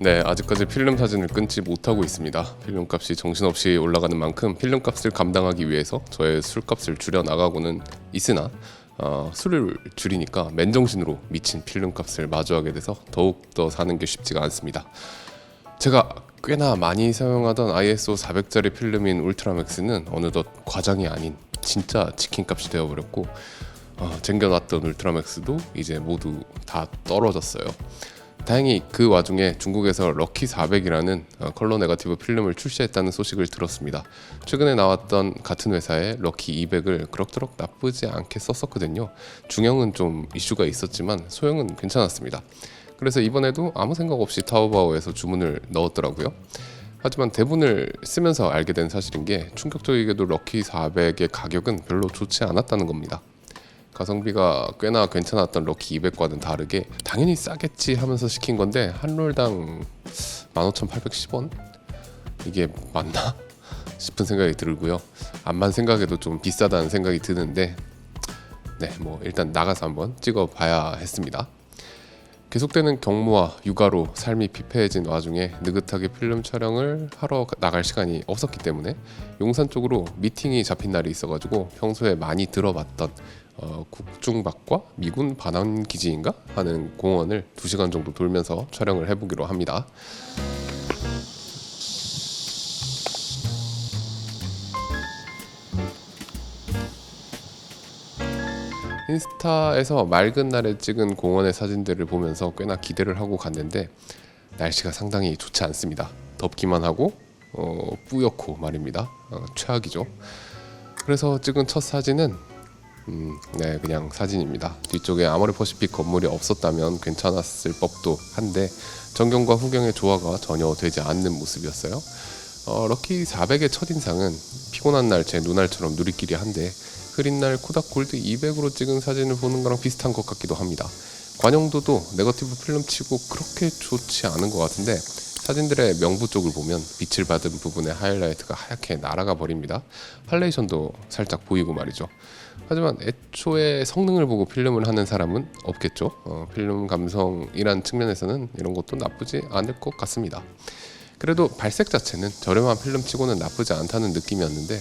네, 아직까지 필름 사진을 끊지 못하고 있습니다. 필름 값이 정신없이 올라가는 만큼 필름 값을 감당하기 위해서 저의 술값을 줄여 나가고는 있으나 술을 줄이니까 맨정신으로 미친 필름 값을 마주하게 돼서 더욱더 사는 게 쉽지가 않습니다. 제가 꽤나 많이 사용하던 ISO 400짜리 필름인 울트라맥스는 어느덧 과장이 아닌 진짜 치킨값이 되어버렸고 쟁겨놨던 울트라맥스도 이제 모두 다 떨어졌어요. 다행히 그 와중에 중국에서 럭키 400이라는 컬러 네거티브 필름을 출시했다는 소식을 들었습니다. 최근에 나왔던 같은 회사의 럭키 200을 그럭저럭 나쁘지 않게 썼었거든요. 중형은 좀 이슈가 있었지만 소형은 괜찮았습니다. 그래서 이번에도 아무 생각 없이 타오바오에서 주문을 넣었더라고요. 하지만 대본을 쓰면서 알게 된 사실인 게 충격적이게도 럭키 400의 가격은 별로 좋지 않았다는 겁니다. 가성비가 꽤나 괜찮았던 럭키 200과는 다르게 당연히 싸겠지 하면서 시킨 건데 한 롤당 15,810원? 이게 맞나? 싶은 생각이 들고요. 암만 생각해도 좀 비싸다는 생각이 드는데 일단 나가서 한번 찍어봐야 했습니다. 계속되는 경무와 육아로 삶이 피폐해진 와중에 느긋하게 필름 촬영을 하러 나갈 시간이 없었기 때문에 용산 쪽으로 미팅이 잡힌 날이 있어가지고 평소에 많이 들어봤던 국중박과 미군 반환기지인가 하는 공원을 2시간 정도 돌면서 촬영을 해보기로 합니다. 인스타에서 맑은 날에 찍은 공원의 사진들을 보면서 꽤나 기대를 하고 갔는데 날씨가 상당히 좋지 않습니다. 덥기만 하고 뿌옇고 말입니다. 최악이죠. 그래서 찍은 첫 사진은 그냥 사진입니다. 뒤쪽에 아모레퍼시픽 건물이 없었다면 괜찮았을 법도 한데 전경과 후경의 조화가 전혀 되지 않는 모습이었어요. 럭키 400의 첫인상은 피곤한 날 제 눈알처럼 누리끼리 한데 흐린 날 코닥 골드 200으로 찍은 사진을 보는 거랑 비슷한 것 같기도 합니다. 관영도도 네거티브 필름 치고 그렇게 좋지 않은 것 같은데 사진들의 명부 쪽을 보면 빛을 받은 부분의 하이라이트가 하얗게 날아가 버립니다. 할레이션도 살짝 보이고 말이죠. 하지만 애초에 성능을 보고 필름을 하는 사람은 없겠죠. 필름 감성이란 측면에서는 이런 것도 나쁘지 않을 것 같습니다. 그래도 발색 자체는 저렴한 필름치고는 나쁘지 않다는 느낌이었는데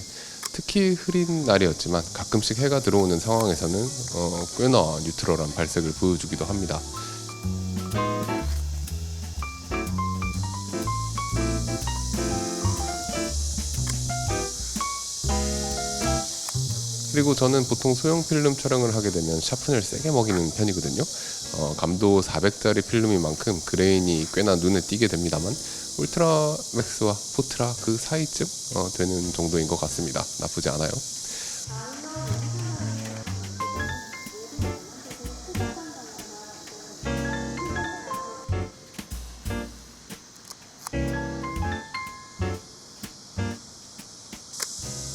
특히 흐린 날이었지만 가끔씩 해가 들어오는 상황에서는 꽤나 뉴트럴한 발색을 보여주기도 합니다. 그리고 저는 보통 소형 필름 촬영을 하게 되면 샤픈을 세게 먹이는 편이거든요. 감도 400짜리 필름인 만큼 그레인이 꽤나 눈에 띄게 됩니다만 울트라 맥스와 포트라 그 사이쯤 되는 정도인 것 같습니다. 나쁘지 않아요.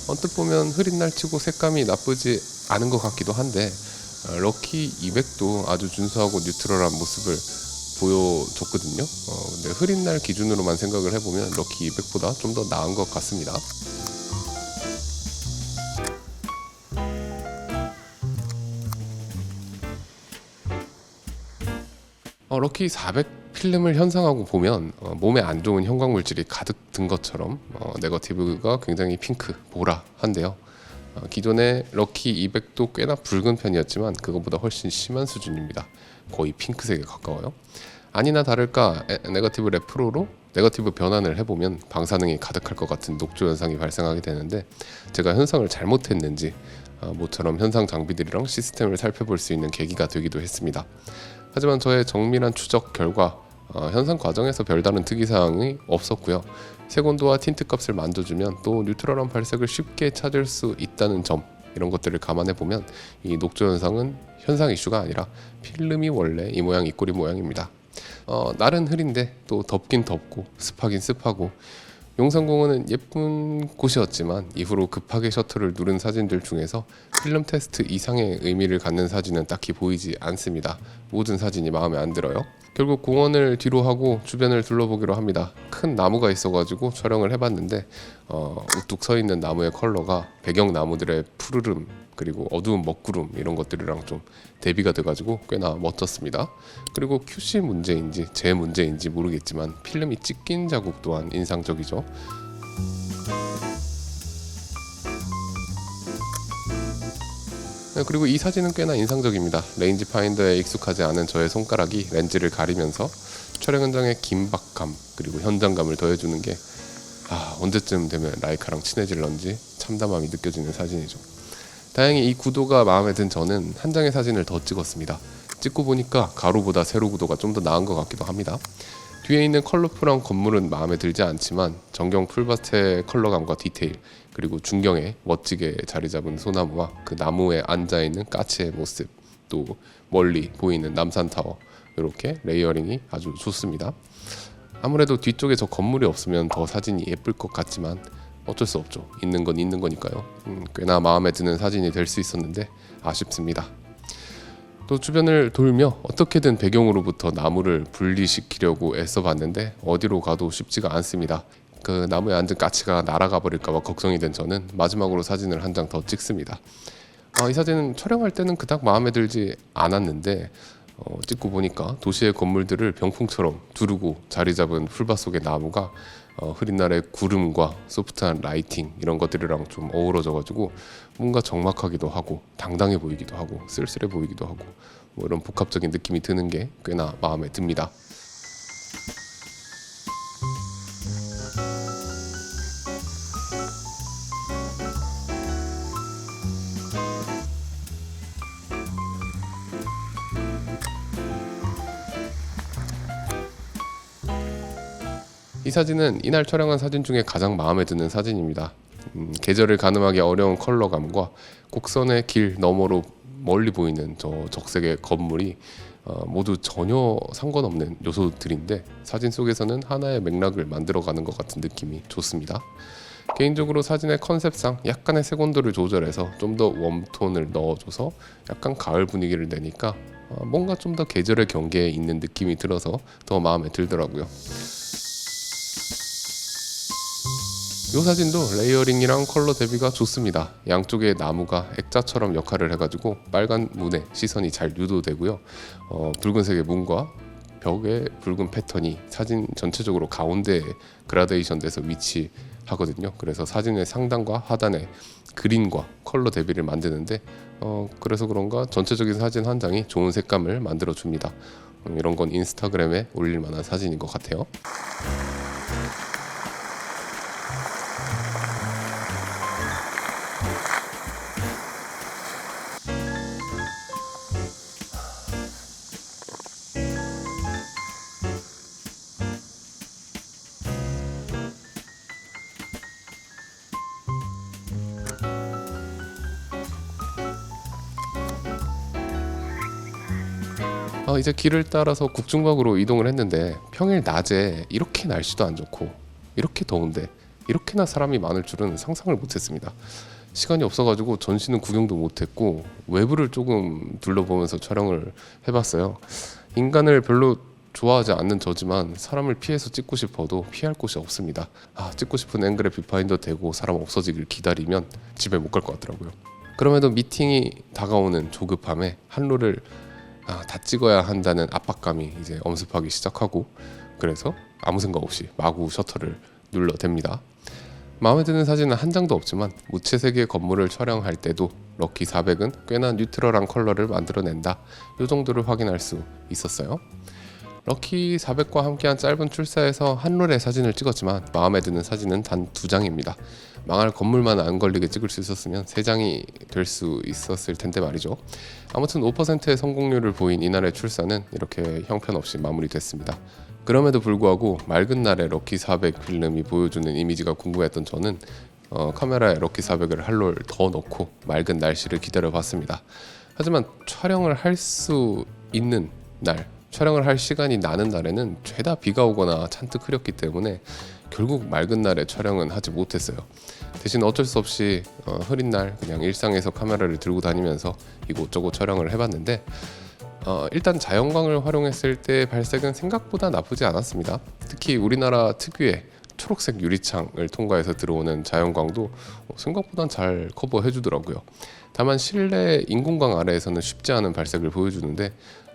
언뜻 보면 흐린 날 치고 색감이 나쁘지 않은 것 같기도 한데 럭키 200도 아주 준수하고 뉴트럴한 모습을 보여줬거든요. 근데 흐린 날 기준으로만 생각을 해보면 럭키 200보다 좀 더 나은 것 같습니다. 럭키 400 필름을 현상하고 보면 몸에 안 좋은 형광물질이 가득 든 것처럼 네거티브가 굉장히 핑크, 보라한데요. 기존의 럭키 200도 꽤나 붉은 편이었지만 그것보다 훨씬 심한 수준입니다. 거의 핑크색에 가까워요. 아니나 다를까 네거티브 레프로로 네거티브 변환을 해보면 방사능이 가득할 것 같은 녹조 현상이 발생하게 되는데 제가 현상을 잘못했는지 모처럼 현상 장비들이랑 시스템을 살펴볼 수 있는 계기가 되기도 했습니다. 하지만 저의 정밀한 추적 결과 현상 과정에서 별다른 특이사항이 없었고요. 색온도와 틴트 값을 만져주면 또 뉴트럴한 발색을 쉽게 찾을 수 있다는 점, 이런 것들을 감안해 보면 이 녹조 현상은 현상 이슈가 아니라 필름이 원래 이 모양 이 꼴이 모양입니다. 날은 흐린데 또 덥긴 덥고 습하긴 습하고 용산공원은 예쁜 곳이었지만 이후로 급하게 셔터를 누른 사진들 중에서 필름 테스트 이상의 의미를 갖는 사진은 딱히 보이지 않습니다. 모든 사진이 마음에 안 들어요. 결국 공원을 뒤로 하고 주변을 둘러보기로 합니다. 큰 나무가 있어가지고 촬영을 해봤는데 우뚝 서 있는 나무의 컬러가 배경나무들의 푸르름 그리고 어두운 먹구름 이런 것들이랑 좀 대비가 돼가지고 꽤나 멋졌습니다. 그리고 QC 문제인지 제 문제인지 모르겠지만 필름이 찢긴 자국 또한 인상적이죠. 네, 그리고 이 사진은 꽤나 인상적입니다. 레인지 파인더에 익숙하지 않은 저의 손가락이 렌즈를 가리면서 촬영 현장의 긴박감 그리고 현장감을 더해주는 게 언제쯤 되면 라이카랑 친해질런지 참담함이 느껴지는 사진이죠. 다행히 이 구도가 마음에 든 저는 한 장의 사진을 더 찍었습니다. 찍고 보니까 가로보다 세로 구도가 좀 더 나은 것 같기도 합니다. 뒤에 있는 컬러풀한 건물은 마음에 들지 않지만 전경 풀밭의 컬러감과 디테일 그리고 중경에 멋지게 자리 잡은 소나무와 그 나무에 앉아있는 까치의 모습 또 멀리 보이는 남산타워 이렇게 레이어링이 아주 좋습니다. 아무래도 뒤쪽에 저 건물이 없으면 더 사진이 예쁠 것 같지만 어쩔 수 없죠. 있는 건 있는 거니까요. 꽤나 마음에 드는 사진이 될 수 있었는데 아쉽습니다. 또 주변을 돌며 어떻게든 배경으로부터 나무를 분리시키려고 애써봤는데 어디로 가도 쉽지가 않습니다. 그 나무에 앉은 까치가 날아가 버릴까봐 걱정이 된 저는 마지막으로 사진을 한 장 더 찍습니다. 이 사진은 촬영할 때는 그닥 마음에 들지 않았는데 찍고 보니까 도시의 건물들을 병풍처럼 두르고 자리 잡은 풀밭 속의 나무가 흐린 날의 구름과 소프트한 라이팅 이런 것들이랑 좀 어우러져가지고 뭔가 적막하기도 하고 당당해 보이기도 하고 쓸쓸해 보이기도 하고 뭐 이런 복합적인 느낌이 드는 게 꽤나 마음에 듭니다. 이 사진은 이날 촬영한 사진 중에 가장 마음에 드는 사진입니다. 계절을 가늠하기 어려운 컬러감과 곡선의 길 너머로 멀리 보이는 저 적색의 건물이 모두 전혀 상관없는 요소들인데 사진 속에서는 하나의 맥락을 만들어가는 것 같은 느낌이 좋습니다. 개인적으로 사진의 컨셉상 약간의 색온도를 조절해서 좀 더 웜톤을 넣어줘서 약간 가을 분위기를 내니까 뭔가 좀 더 계절의 경계에 있는 느낌이 들어서 더 마음에 들더라고요. 이 사진도 레이어링이랑 컬러 대비가 좋습니다. 양쪽에 나무가 액자처럼 역할을 해가지고 빨간 문에 시선이 잘 유도되고요. 붉은색의 문과 벽의 붉은 패턴이 사진 전체적으로 가운데에 그라데이션 돼서 위치하거든요. 그래서 사진의 상단과 하단에 그린과 컬러 대비를 만드는데 그래서 그런가 전체적인 사진 한 장이 좋은 색감을 만들어 줍니다. 이런 건 인스타그램에 올릴 만한 사진인 것 같아요. 이제 길을 따라서 국중박으로 이동을 했는데 평일 낮에 이렇게 날씨도 안 좋고 이렇게 더운데 이렇게나 사람이 많을 줄은 상상을 못했습니다. 시간이 없어가지고 전시는 구경도 못했고 외부를 조금 둘러보면서 촬영을 해봤어요. 인간을 별로 좋아하지 않는 저지만 사람을 피해서 찍고 싶어도 피할 곳이 없습니다. 찍고 싶은 앵글에 뷰파인더 대고 사람 없어지길 기다리면 집에 못 갈 것 같더라고요. 그럼에도 미팅이 다가오는 조급함에 한로를 다 찍어야 한다는 압박감이 이제 엄습하기 시작하고 그래서 아무 생각 없이 마구 셔터를 눌러댑니다. 마음에 드는 사진은 한 장도 없지만 무채색의 건물을 촬영할 때도 럭키 400은 꽤나 뉴트럴한 컬러를 만들어낸다 이 정도를 확인할 수 있었어요. 럭키 400과 함께한 짧은 출사에서 한롤의 사진을 찍었지만 마음에 드는 사진은 단 2장입니다. 망할 건물만 안 걸리게 찍을 수 있었으면 3장이 될 수 있었을 텐데 말이죠. 아무튼 5%의 성공률을 보인 이날의 출사는 이렇게 형편없이 마무리됐습니다. 그럼에도 불구하고 맑은 날의 럭키 400 필름이 보여주는 이미지가 궁금했던 저는 카메라에 럭키 400을 한롤 더 넣고 맑은 날씨를 기다려봤습니다. 하지만 촬영을 할 수 있는 날 촬영을 할 시간이 나는 날에는 죄다 비가 오거나 잔뜩 흐렸기 때문에 결국 맑은 날에 촬영은 하지 못했어요. 대신 어쩔 수 없이 흐린 날 그냥 일상에서 카메라를 들고 다니면서 이곳저곳 촬영을 해봤는데 일단 자연광을 활용했을 때 발색은 생각보다 나쁘지 않았습니다. 특히 우리나라 특유의 초록색 유리창을 통과해서 들어오는 자연광도 생각보단 잘 커버해 주더라고요. 다만 실내 인공광 아래에서는 쉽지 않은 발색을 보여주는데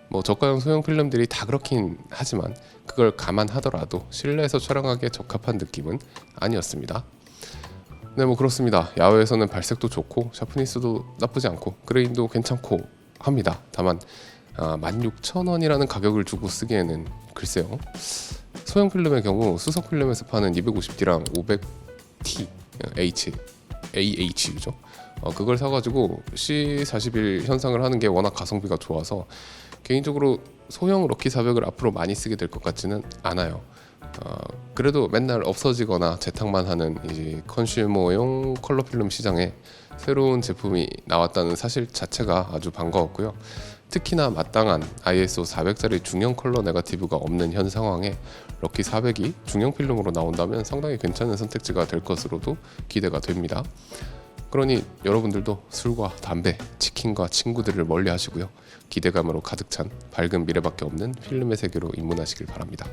뭐 저가형 소형 필름들이 다 그렇긴 하지만 그걸 감안하더라도 실내에서 촬영하기에 적합한 느낌은 아니었습니다. 네, 뭐 그렇습니다. 야외에서는 발색도 좋고 샤프니스도 나쁘지 않고 그레인도 괜찮고 합니다. 다만 16,000원이라는 가격을 주고 쓰기에는 글쎄요. 소형 필름의 경우 수석 필름에서 파는 250D랑 500T AHU죠. 그걸 사가지고 C41 현상을 하는 게 워낙 가성비가 좋아서 개인적으로 소형 럭키 400을 앞으로 많이 쓰게 될 것 같지는 않아요. 그래도 맨날 없어지거나 재탕만 하는 이제 컨슈머용 컬러 필름 시장에 새로운 제품이 나왔다는 사실 자체가 아주 반가웠고요. 특히나 마땅한 ISO 400짜리 중형 컬러 네거티브가 없는 현 상황에 럭키 400이 중형 필름으로 나온다면 상당히 괜찮은 선택지가 될 것으로도 기대가 됩니다. 그러니 여러분들도 술과 담배, 치킨과 친구들을 멀리 하시고요. 기대감으로 가득 찬 밝은 미래밖에 없는 필름의 세계로 입문하시길 바랍니다.